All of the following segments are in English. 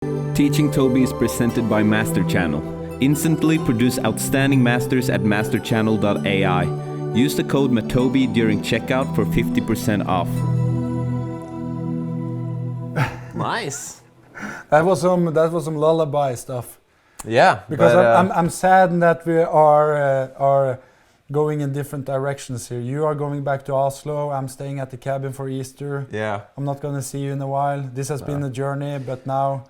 Teaching Toby is presented by Master Channel. Instantly produce outstanding masters at masterchannel.ai. Use the code MATOBY during checkout for 50% off. Nice. That was some lullaby stuff. Yeah, Because I'm sad that we are going in different directions here. You are going back to Oslo. I'm staying at the cabin for Easter. Yeah. I'm not going to see you in a while. This has been a journey, but now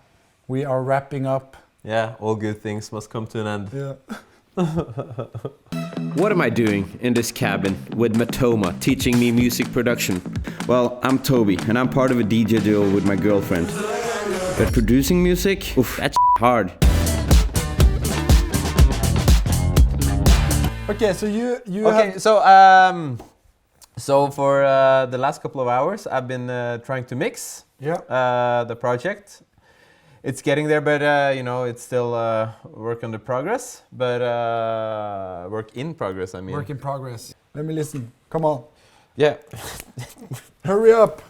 we are wrapping up. Yeah, all good things must come to an end. Yeah. What am I doing in this cabin with Matoma teaching me music production? Well, I'm Toby and I'm part of a DJ duo with my girlfriend. But producing music? Oof, that's hard. Okay, so you Okay, have... so for the last couple of hours, I've been trying to mix the project. It's getting there, but it's still work under progress. But work in progress, I mean. Work in progress. Let me listen. Come on. Yeah. Hurry up.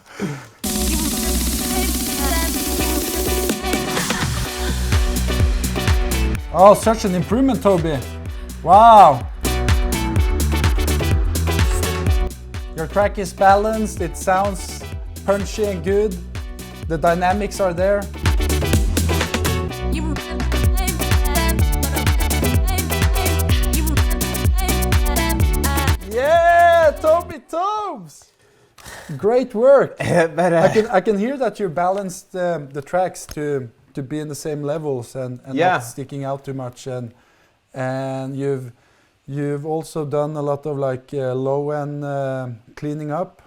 Oh, such an improvement, Toby. Wow. Your track is balanced. It sounds punchy and good. The dynamics are there. Yeah, Toby Tobes! Great work. But, I can hear that you balanced the tracks to be in the same levels and not sticking out too much, and you've also done a lot of like low end cleaning up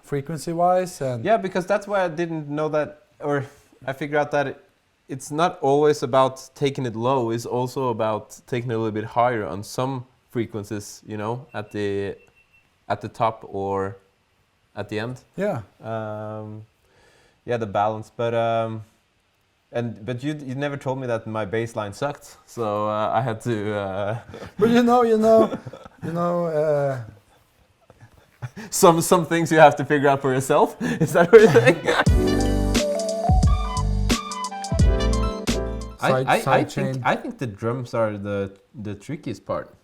frequency wise, and yeah, because that's why I didn't know that, or I figured out that it's not always about taking it low, it's also about taking it a little bit higher on some frequencies, at the top or at the end. Yeah. The balance, but you never told me that my bass line sucked, so I had to. But you know. Some things you have to figure out for yourself. Is that what you're saying? I think the drums are the trickiest part.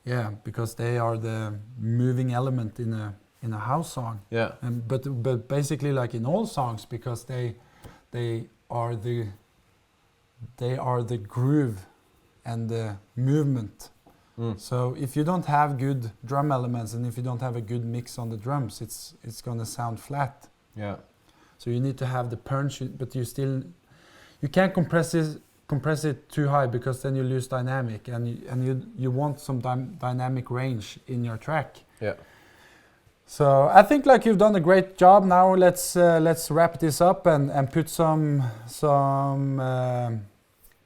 Yeah, because they are the moving element in a house song. Yeah. But basically, like in all songs, because they are the groove and the movement. So if you don't have good drum elements and if you don't have a good mix on the drums, it's gonna sound flat. Yeah. So you need to have the punch, but you can't compress it too high, because then you lose dynamic, and you want some dynamic range in your track. Yeah. So I think like you've done a great job. Now let's wrap this up and put some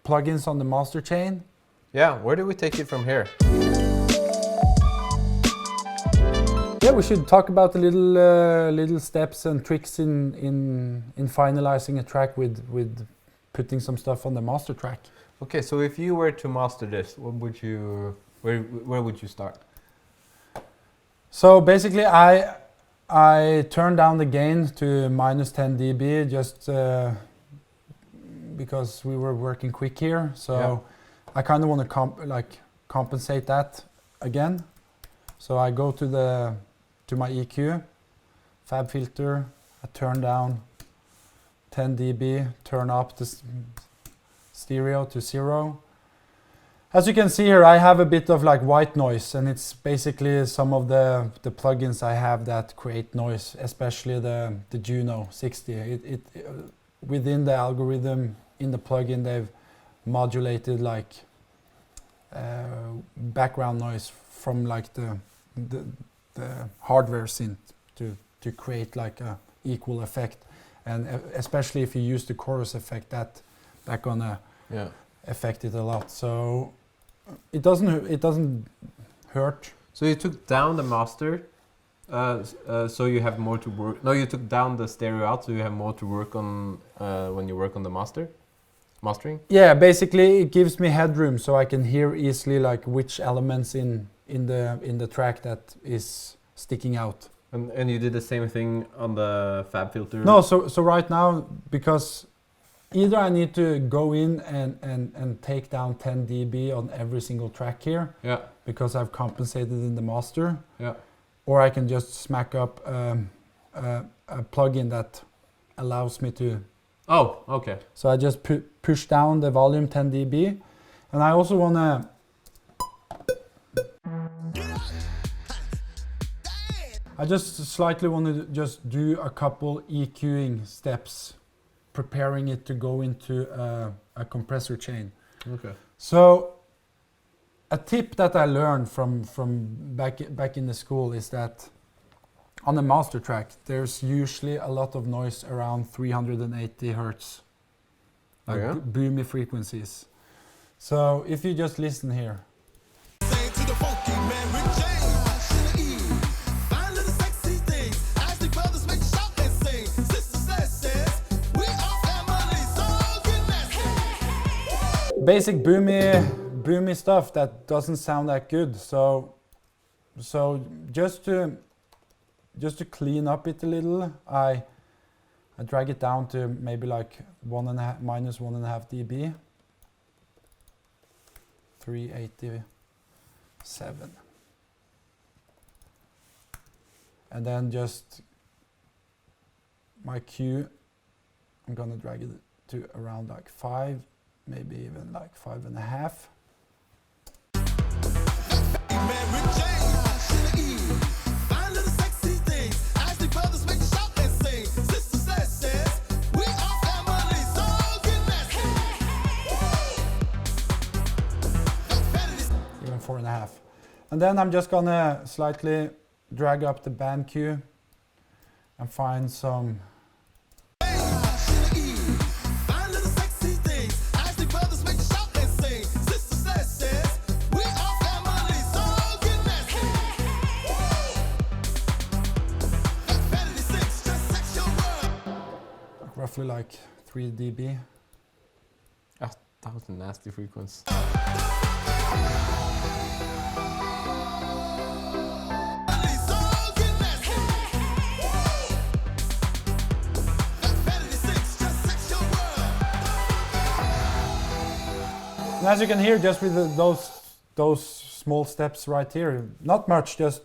plugins on the master chain. Yeah, where do we take it from here? Yeah, we should talk about the little steps and tricks in finalizing a track with putting some stuff on the master track. Okay, so if you were to master this, where would you start? So basically, I turned down the gain to -10 dB just because we were working quick here. So I kind of want to compensate that again. So I go to my EQ, fab filter. I turn down 10 dB, turn up the stereo to 0. As you can see here, I have a bit of like white noise, and it's basically some of the plugins I have that create noise, especially the Juno 60. Within the algorithm in the plugin, they've modulated like background noise from like the hardware synth to create like a equal effect, and especially if you use the chorus effect, that gonna affect it a lot. So it doesn't hurt. So you took down the master, so you have more to work. No, you took down the stereo out, so you have more to work on when you work on the mastering. Yeah, basically it gives me headroom, so I can hear easily like which elements in the track that is sticking out. And you did the same thing on the fab filter? No, so right now, because either I need to go in and take down 10 dB on every single track here, because I've compensated in the master, or I can just smack up a plugin that allows me to. Oh, okay. So I just push down the volume 10 dB, and I also want to. I just slightly want to just do a couple EQing steps, preparing it to go into a compressor chain. Okay. So a tip that I learned from back in the school is that on the master track, there's usually a lot of noise around 380 hertz, like boomy frequencies. So if you just listen here. Basic boomy stuff that doesn't sound that good. So just to clean up it a little, I drag it down to maybe like minus 1.5 dB. 387. And then just my Q, I'm gonna drag it to around like 5, maybe even like 5.5. Even 4.5. And then I'm just gonna slightly drag up the band Q and find some. Roughly like 3 dB. Ah, that was a nasty frequency. And as you can hear, just with those small steps right here, not much, just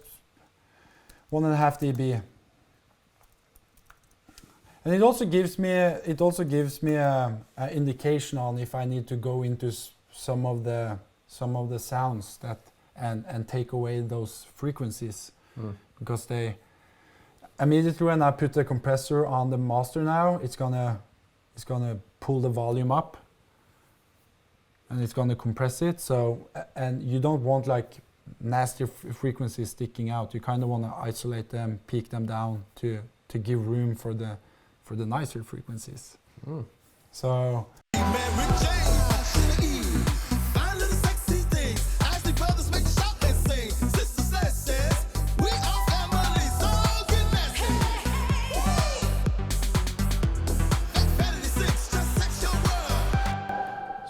1.5 dB. And it also gives me a indication on if I need to go into some of the sounds that and take away those frequencies, because they immediately when I put the compressor on the master now, it's gonna pull the volume up and it's gonna compress it. So and you don't want like nasty frequencies sticking out. You kind of want to isolate them, peak them down to give room for the nicer frequencies.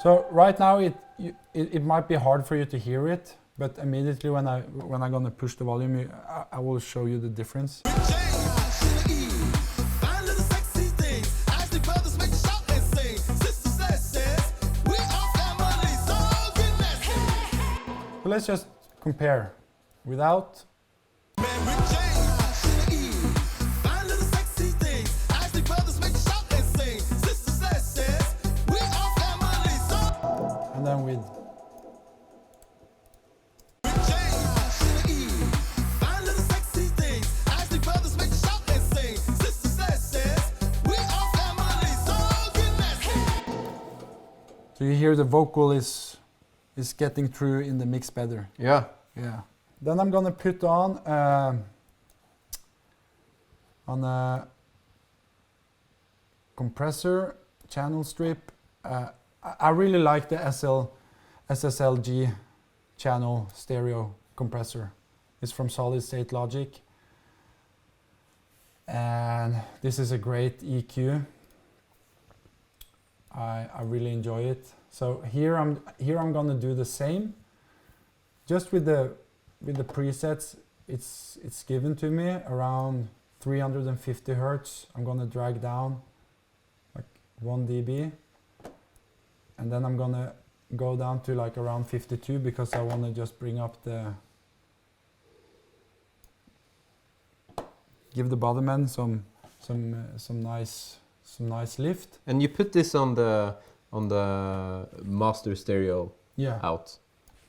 So right now it might be hard for you to hear it, but immediately when I'm gonna push the volume, I will show you the difference. So let's just compare without. And then with. So you hear the vocal is getting through in the mix better. Yeah. Yeah. Then I'm gonna put on a compressor channel strip. I really like the SSLG channel stereo compressor. It's from Solid State Logic, and this is a great EQ. I really enjoy it. So here I'm gonna do the same, just with the presets. It's given to me around 350 hertz. I'm gonna drag down like 1 dB, and then I'm gonna go down to like around 52 because I want to just bring up give the bottom end some nice lift. And you put this on the master stereo out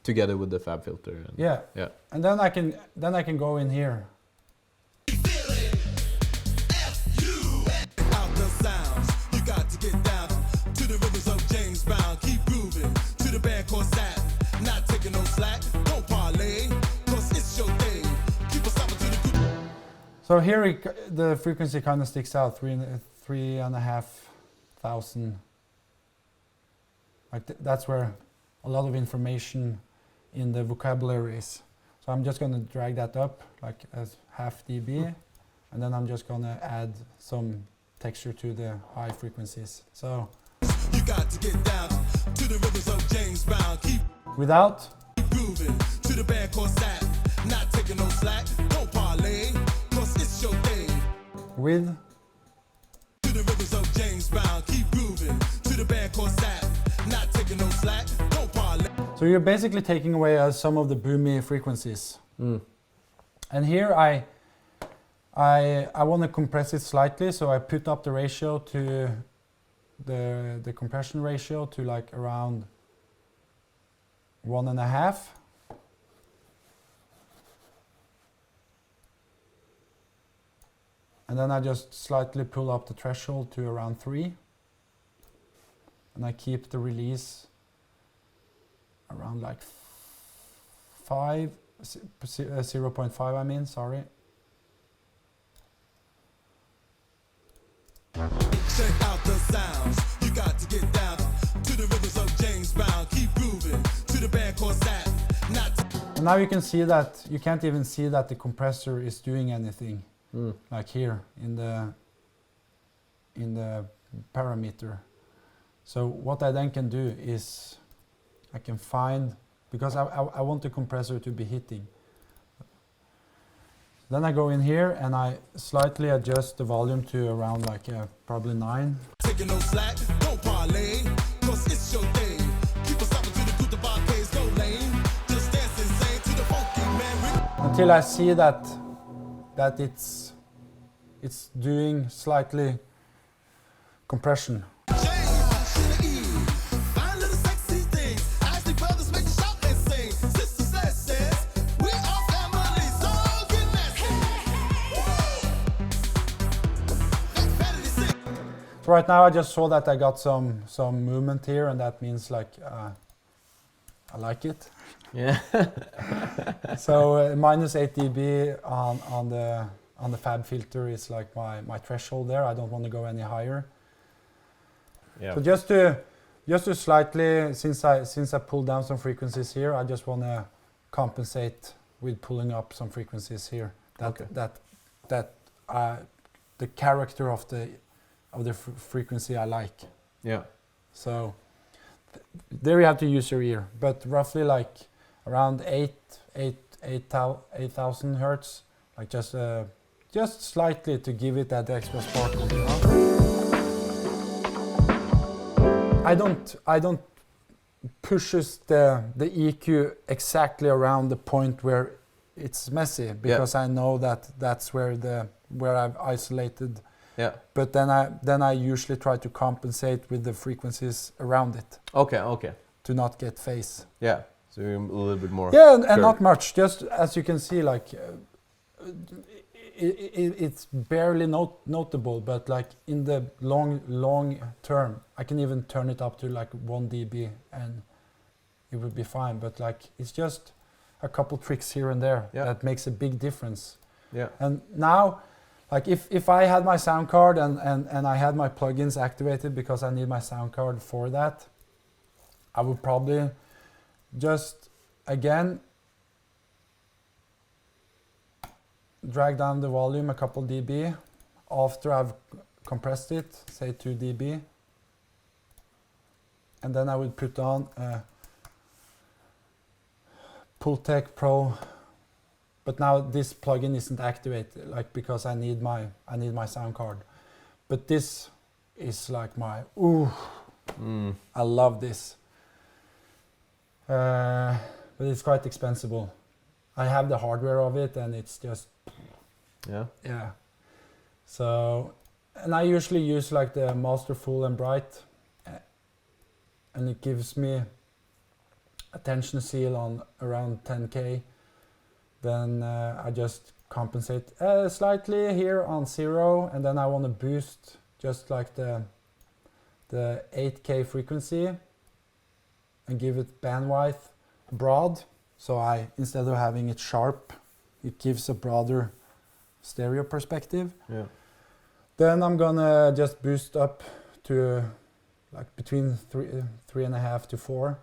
together with the fab filter. And yeah. And then I can go in here. So here the frequency kind of sticks out, 3,500. Like that's where a lot of information in the vocabulary is. So I'm just going to drag that up like as half dB, and then I'm just going to add some texture to the high frequencies. So you got to get down to the rhythms of James Brown. Keep without grooving to the band called Sat, not taking no slack, don't parlay. With to the rivers of James Brown, keep grooving to the band called Sat, not taking no slack, don't parlay. So you're basically taking away some of the boomy frequencies. And here I want to compress it slightly, so I put up the ratio to the compression ratio to like around 1.5. And then I just slightly pull up the threshold to around 3. And I keep the release around like 0.5 I mean, sorry. Check out the sounds, you got to get down to the rivers of James Brown, keep grooving to the band called Sat. And now you can see that, you can't even see that the compressor is doing anything. Like here in the parameter. So what I then can do is I can find, because I want the compressor to be hitting. Then I go in here and I slightly adjust the volume to around like probably 9. Taking no slack, don't parlay, 'cause it's your day. Keep us up to the good, the barcades go lane. Just dance insane to the funky man. Until I see that it's doing slightly compression. So right now I just saw that I got some movement here, and that means like I like it. Yeah. So minus 8 dB on the fab filter is like my threshold there. I don't want to go any higher. Yeah. So just to slightly, since I pulled down some frequencies here, I just want to compensate with pulling up some frequencies here. The character of the frequency I like. Yeah. So there you have to use your ear, but roughly like around 8,000 hertz, like just slightly to give it that extra sparkle, you know? I don't pushes the EQ exactly around the point where it's messy, because I know that's where I've isolated. Yeah. But then I usually try to compensate with the frequencies around it. Okay. To not get phase. Yeah. So you're a little bit more. Yeah, and not much. Just as you can see, like it's barely notable, but like in the long term, I can even turn it up to like 1 dB and it would be fine. But like it's just a couple tricks here and there that makes a big difference. Yeah. And now, like if I had my sound card and I had my plugins activated, because I need my sound card for that, I would probably just again drag down the volume a couple dB after I've compressed it, say 2 dB, and then I would put on Pultec Pro. But now this plugin isn't activated, like because I need my sound card. But this is like my I love this. But it's quite expensive. I have the hardware of it, and it's just yeah. So, and I usually use like the Master Full and Bright, and it gives me a tension seal on around 10K. Then I just compensate slightly here on 0, and then I want to boost just like the 8K frequency and give it bandwidth broad. So instead of having it sharp, it gives a broader stereo perspective. Yeah. Then I'm gonna just boost up to like between 3.5 to 4.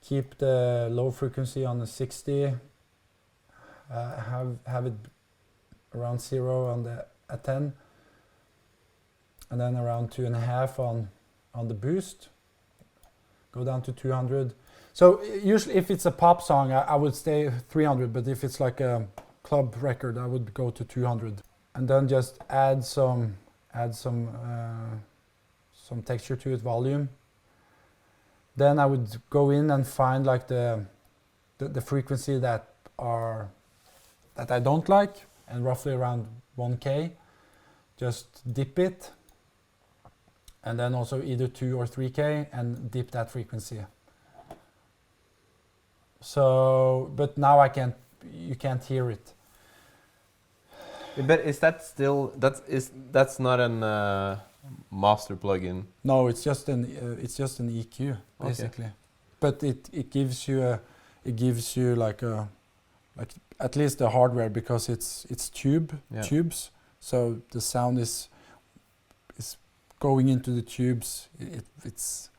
Keep the low frequency on the 60. Have it around 0 on the at 10, and then around 2.5 on the boost. Go down to 200. So usually, if it's a pop song, I would stay 300. But if it's like a club record, I would go to 200, and then just add some texture to it, volume. Then I would go in and find like the frequency that I don't like, and roughly around 1K. Just dip it, and then also either 2 or 3K, and dip that frequency. So, but now you can't hear it. But is that still that's not an master plugin? No, it's just an EQ basically. Okay. But it gives you like at least the hardware, because it's tubes. So the sound is going into the tubes. It's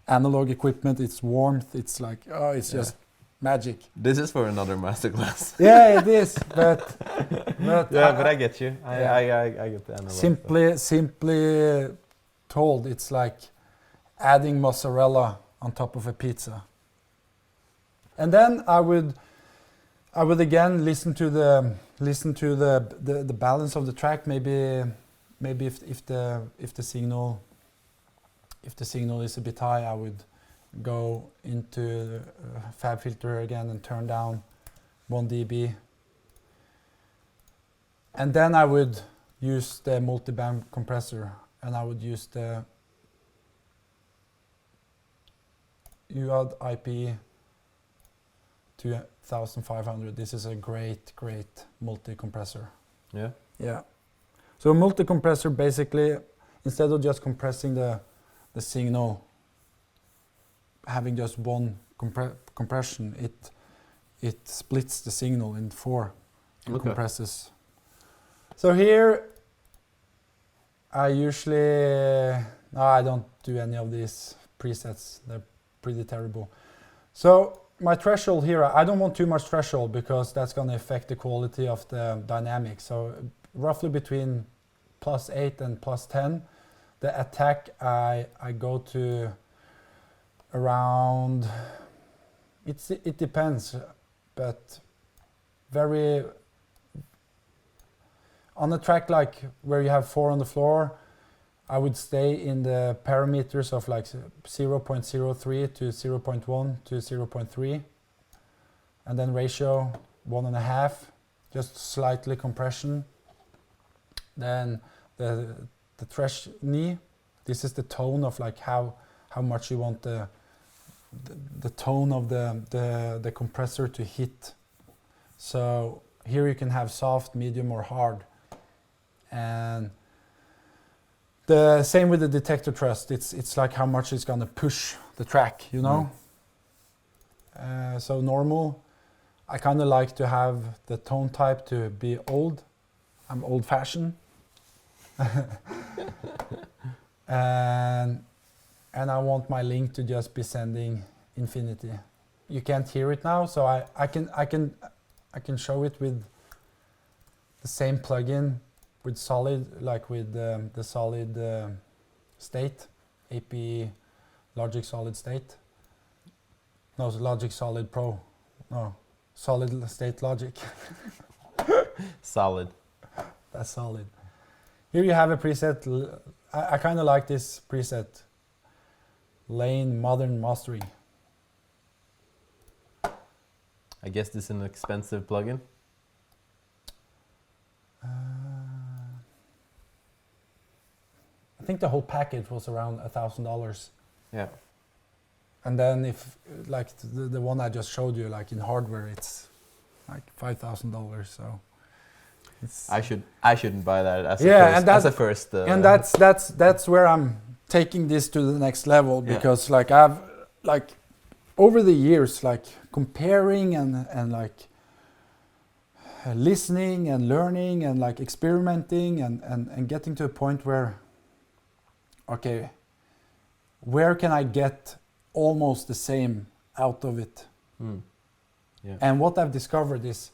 analog equipment. It's warmth. It's like just magic. This is for another masterclass. Yeah, it is. But but I get you. I get the analog. Simply told, it's like adding mozzarella on top of a pizza. And then I would again listen to the balance of the track. Maybe if the signal is a bit high, I would go into fab filter again and turn down 1 dB. And then I would use the multiband compressor, and I would use the UAD IP 2500. This is a great multi-compressor. Yeah. So a multi-compressor, basically, instead of just compressing the signal, having just one compression, it splits the signal in 4 and compresses. So here, I don't do any of these presets. They're pretty terrible. So my threshold here, I don't want too much threshold, because that's going to affect the quality of the dynamics. So roughly between +8 and +10. The attack, I go to around, it depends, but on a track like where you have 4 on the floor, I would stay in the parameters of like 0.03 to 0.1 to 0.3, and then ratio 1.5, just slightly compression. Then the thresh knee, this is the tone of like how much you want the tone of the compressor to hit. So here you can have soft, medium, or hard. And the same with the detector thrust. It's like how much it's gonna push the track, you know. So normal. I kind of like to have the tone type to be old. I'm old-fashioned. and I want my link to just be sending infinity. You can't hear it now, so I can show it with the same plugin with solid, like with the solid state, AP Logic Solid State. No, Logic Solid Pro. No, Solid State Logic. Solid. That's solid. Here you have a preset. I kind of like this preset. Lane Modern Mastering. I guess this is an expensive plugin. I think the whole package was around $1,000. Yeah. And then if like the one I just showed you, like in hardware, it's like $5,000. So it's I shouldn't buy that as a first. And that's where I'm taking this to the next level, because like I've like over the years like comparing and like listening and learning and like experimenting and getting to a point where, okay, where can I get almost the same out of it? Yeah. And what I've discovered is,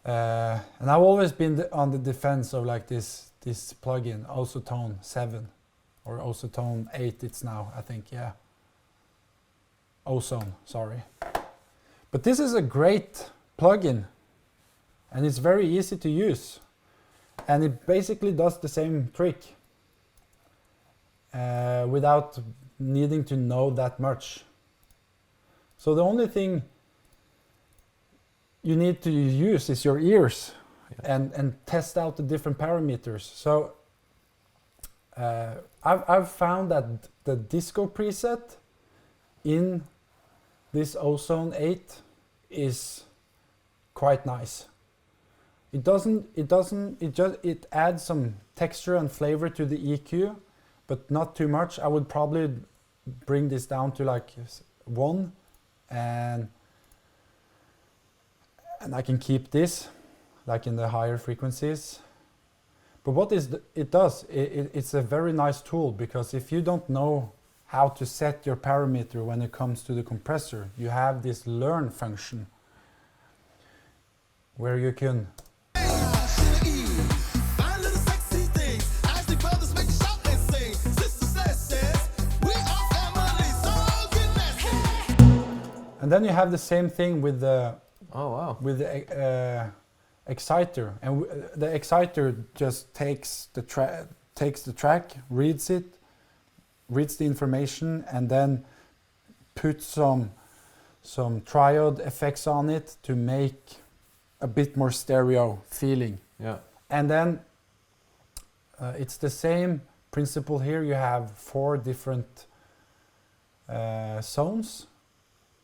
and I've always been on the defense of like this plugin, Ozone 7 or Ozone 8 it's now, I think, yeah. Ozone, sorry. But this is a great plugin and it's very easy to use. And it basically does the same trick without needing to know that much. So the only thing you need to use is your ears and test out the different parameters. So I've found that the disco preset in this Ozone 8 is quite nice. It adds some texture and flavor to the EQ, but not too much. I would probably bring this down to like 1 and I can keep this like in the higher frequencies. But what it does, it's a very nice tool, because if you don't know how to set your parameter when it comes to the compressor, you have this learn function where you can and then you have the same thing with the with the exciter, and the exciter just takes the track, reads the information, and then puts some triode effects on it to make a bit more stereo feeling. Yeah. And then it's the same principle here. You have 4 different zones.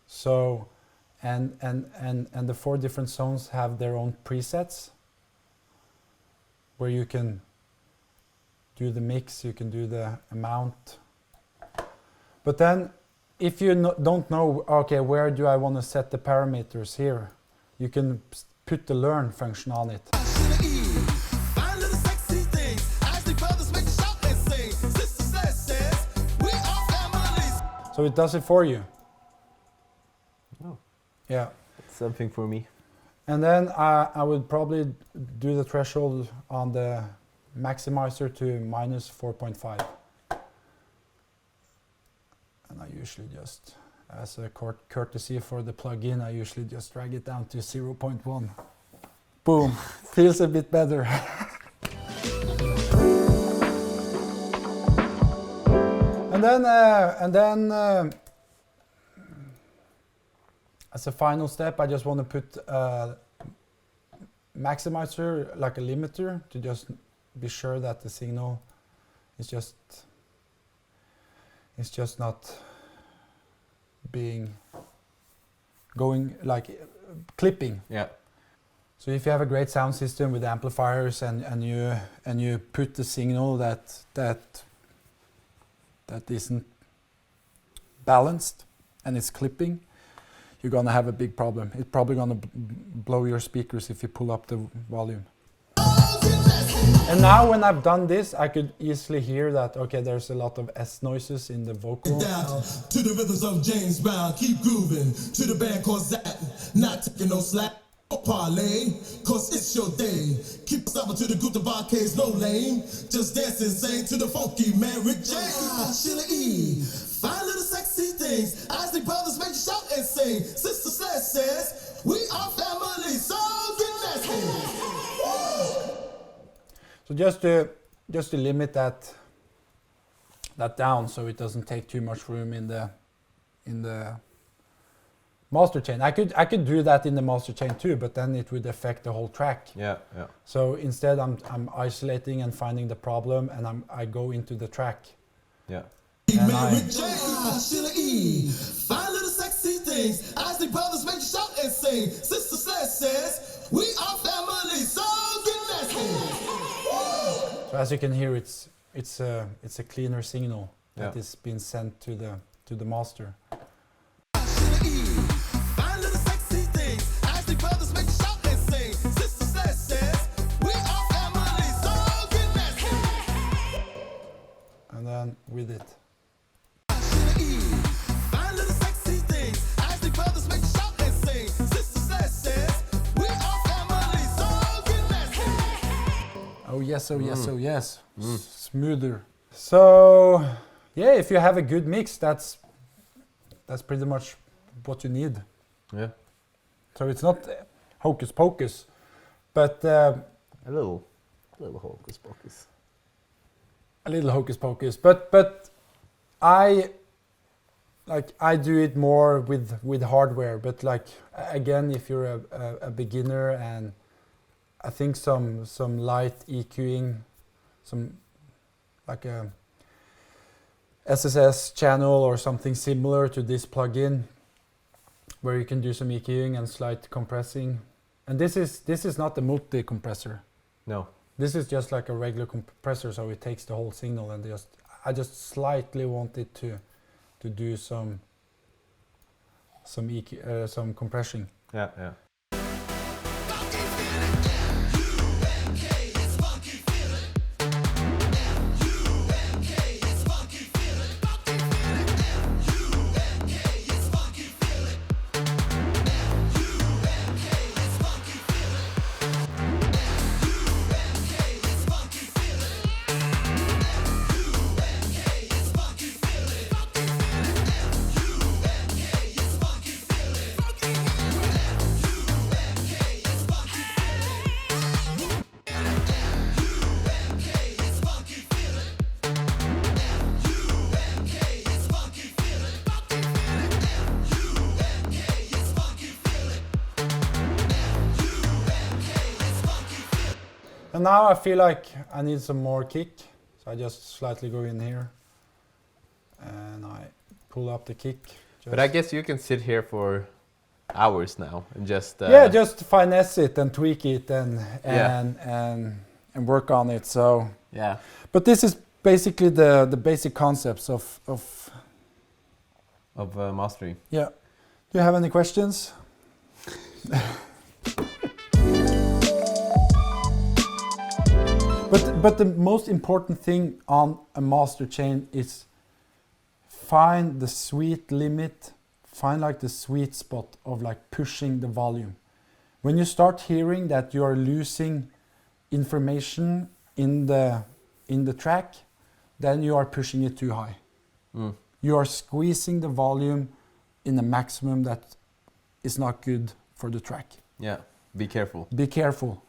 So and the 4 different zones have their own presets where you can do the mix, you can do the amount. But then if you don't know, okay, where do I want to set the parameters here, you can put the learn function on it. So it does it for you. Oh. Yeah. It's something for me. And then I would probably do the threshold on the maximizer to -4.5. And I usually just, as a courtesy for the plugin, I usually just drag it down to 0.1. Boom, feels a bit better. And then as a final step, I just want to put a maximizer, like a limiter, to just be sure that the signal is just not going like clipping. Yeah. So if you have a great sound system with amplifiers and you put the signal that isn't balanced and it's clipping, you're gonna have a big problem. It's probably gonna blow your speakers if you pull up the volume. And now when I've done this, I could easily hear that, okay, there's a lot of S noises in the vocal. Down to the rhythms of James Brown, keep grooving to the band called Zach, not taking no slack or parlay, cause it's your day. Keep stopping to the group, the barcades, no lane, just dance and sing to the funky man Rick James. Sheila E, fine little sexy things, Isley Brothers make you shout and sing. Sister Slash says, we are family, so get nasty. So just to limit that that down so it doesn't take too much room in the master chain. I could do that in the master chain too, but then it would affect the whole track. Yeah, yeah. So instead, I'm isolating and finding the problem, and I go into the track. Yeah. And Find little sexy things. As the brothers make you shout and sing. Sister Slash says, we are family, so get nasty. So as you can hear, it's a cleaner signal that is being sent to the master. Find little sexy things. As the brothers make you shout and sing. Sister Slash says, we are family, so get nasty. And then with it. Find little sexy things. As the brothers make you shout and sing. Sister Slash says, we are family, so get nasty. Oh yes, oh yes, oh yes. Smoother. So yeah, if you have a good mix, that's pretty much what you need. Yeah. So it's not hocus pocus, but A little hocus pocus. a little hocus pocus. But I do it more with hardware. But like again, if you're a beginner, and I think some light EQing, some like a SSS channel or something similar to this plugin, where you can do some EQing and slight compressing. And this is not the multi compressor. No. This is just like a regular compressor, so it takes the whole signal, and I just slightly wanted to do some EQ, some compression. Yeah, yeah. And now I feel like I need some more kick, so I just slightly go in here and I pull up the kick. But I guess you can sit here for hours now and just just finesse it and tweak it and work on it. So yeah. but this is basically the basic concepts of mastering. Yeah. Do you have any questions? But the most important thing on a master chain is find the sweet limit, find like the sweet spot of like pushing the volume. When you start hearing that you are losing information in the track, then you are pushing it too high. You are squeezing the volume in a maximum that is not good for the track. Yeah, be careful. Be careful.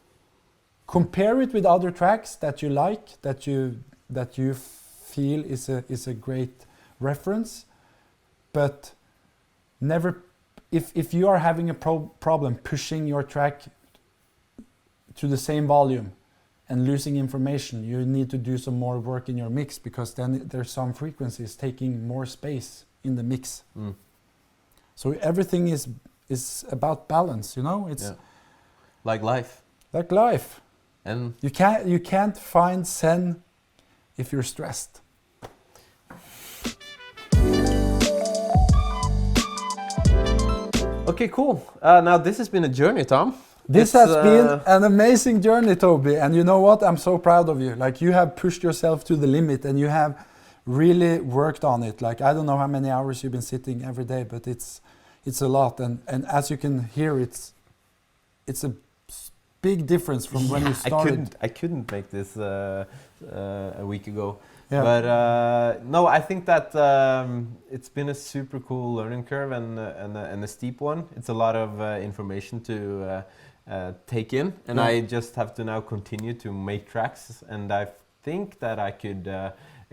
Compare it with other tracks that you like, that you feel is a great reference, but never. If you are having a problem pushing your track to the same volume and losing information, you need to do some more work in your mix, because then there's some frequencies taking more space in the mix. So everything is about balance, you know. It's like life. Like life. And you can't find Zen if you're stressed. Okay, cool. Now this has been a journey, Tom. This has been an amazing journey, Toby. And you know what? I'm so proud of you. Like, you have pushed yourself to the limit and you have really worked on it. Like, I don't know how many hours you've been sitting every day, but it's a lot. And as you can hear, it's a big difference from when you started. I couldn't make this a week ago. Yeah. But no, I think that it's been a super cool learning curve and a steep one. It's a lot of information to take in, and I just have to now continue to make tracks. And I think that I could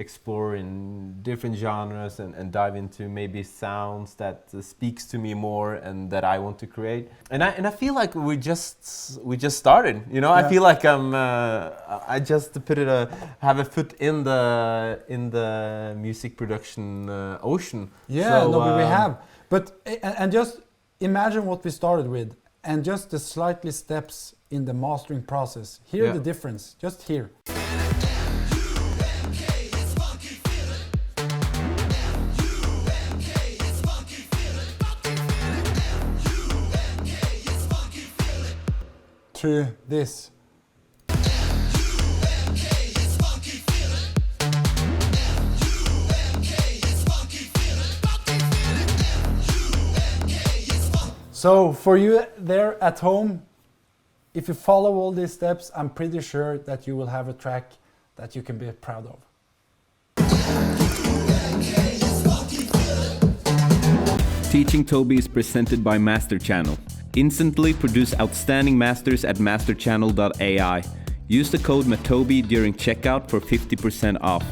explore in different genres and dive into maybe sounds that speaks to me more and that I want to create. And I feel like we just started. You know, I feel like I just have a foot in the music production ocean. Yeah, so, but we have. But and just imagine what we started with, and just the slightly steps in the mastering process. Hear the difference. Just hear. To this. So for you there at home, if you follow all these steps, I'm pretty sure that you will have a track that you can be proud of. Teaching Toby is presented by Master Channel. Instantly produce outstanding masters at masterchannel.ai. Use the code MATOBY during checkout for 50% off.